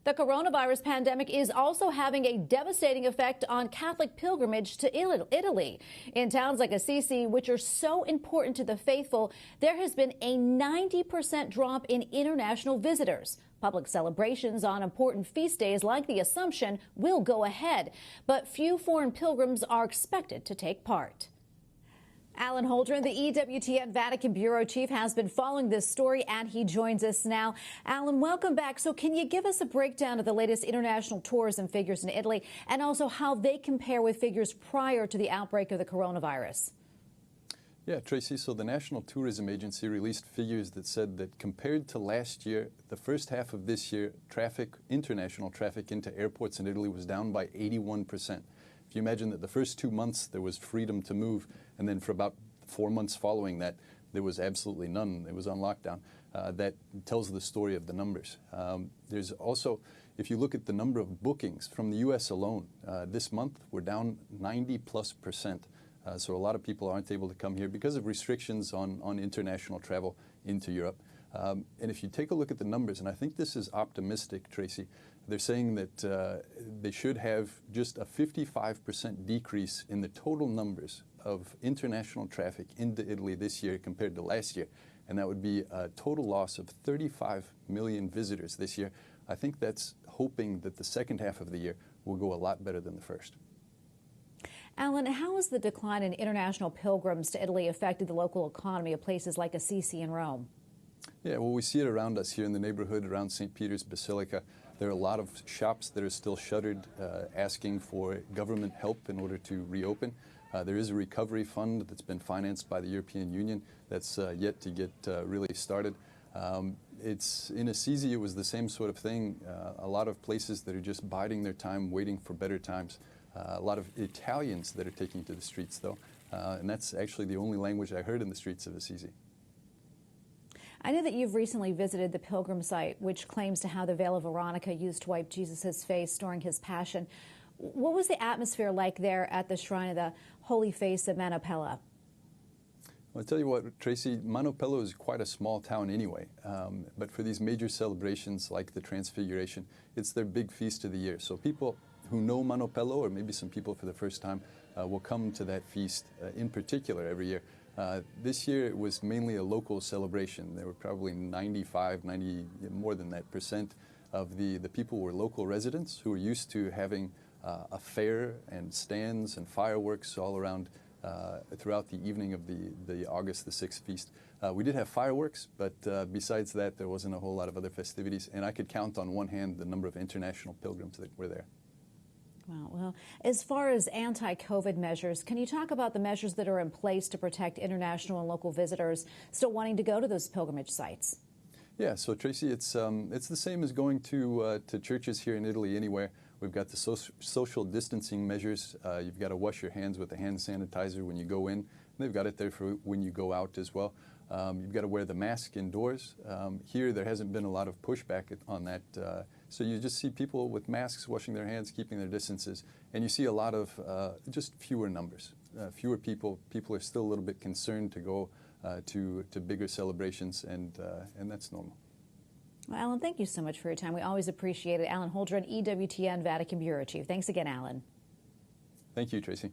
The coronavirus pandemic is also having a devastating effect on Catholic pilgrimage to Italy. In towns like Assisi, which are so important to the faithful, there has been a 90% drop in international visitors. Public celebrations on important feast days like the Assumption will go ahead, but few foreign pilgrims are expected to take part. Alan Holdren, the EWTN Vatican Bureau Chief, has been following this story, and he joins us now. Alan, welcome back. So can you give us a breakdown of the latest international tourism figures in Italy and also how they compare with figures prior to the outbreak of the coronavirus? Yeah, Tracy, so the National Tourism Agency released figures that said that compared to last year, the first half of this year, international traffic into airports in Italy was down by 81%. If you imagine that the first 2 months there was freedom to move, and then for about 4 months following that, there was absolutely none. It was on lockdown. That tells the story of the numbers. There's also, if you look at the number of bookings from the U.S. alone, this month we're down 90+%. So a lot of people aren't able to come here because of restrictions on international travel into Europe. And if you take a look at the numbers, and I think this is optimistic, Tracy, they're saying that they should have just a 55% decrease in the total numbers of international traffic into Italy this year compared to last year. And that would be a total loss of 35 million visitors this year. I think that's hoping that the second half of the year will go a lot better than the first. Alan, how has the decline in international pilgrims to Italy affected the local economy of places like Assisi and Rome? Yeah, well, we see it around us here in the neighborhood around St. Peter's Basilica. There are a lot of shops that are still shuttered, asking for government help in order to reopen. There is a recovery fund that's been financed by the European Union that's yet to get really started. It's in Assisi, it was the same sort of thing. A lot of places that are just biding their time, waiting for better times. A lot of Italians that are taking to the streets, though, and that's actually the only language I heard in the streets of Assisi. I know that you've recently visited the pilgrim site, which claims to have the veil of Veronica used to wipe Jesus' face during his passion. What was the atmosphere like there at the shrine of the Holy Face of Anapella? Well, I'll tell you what, Tracy, Manopello is quite a small town anyway, but for these major celebrations like the Transfiguration, it's their big feast of the year. So people who know Manopello, or maybe some people for the first time, will come to that feast in particular every year. This year it was mainly a local celebration. There were probably 95, 90, more than that percent of the people were local residents who were used to having a fair and stands and fireworks all around throughout the evening of the August the 6th feast. We did have fireworks, but besides that, there wasn't a whole lot of other festivities, and I could count on one hand the number of international pilgrims that were there. Wow. Well, as far as anti-COVID measures, can you talk about the measures that are in place to protect international and local visitors still wanting to go to those pilgrimage sites? Yeah, so Tracy, it's the same as going to churches here in Italy anywhere. We've got the social distancing measures. You've got to wash your hands with the hand sanitizer when you go in. They've got it there for when you go out as well. You've got to wear the mask indoors. Here, there hasn't been a lot of pushback on that. So you just see people with masks, washing their hands, keeping their distances. And you see a lot of just fewer numbers, fewer people. People are still a little bit concerned to go to bigger celebrations, and that's normal. Well, Alan, thank you so much for your time. We always appreciate it. Alan Holdren, EWTN Vatican Bureau Chief. Thanks again, Alan. Thank you, Tracy.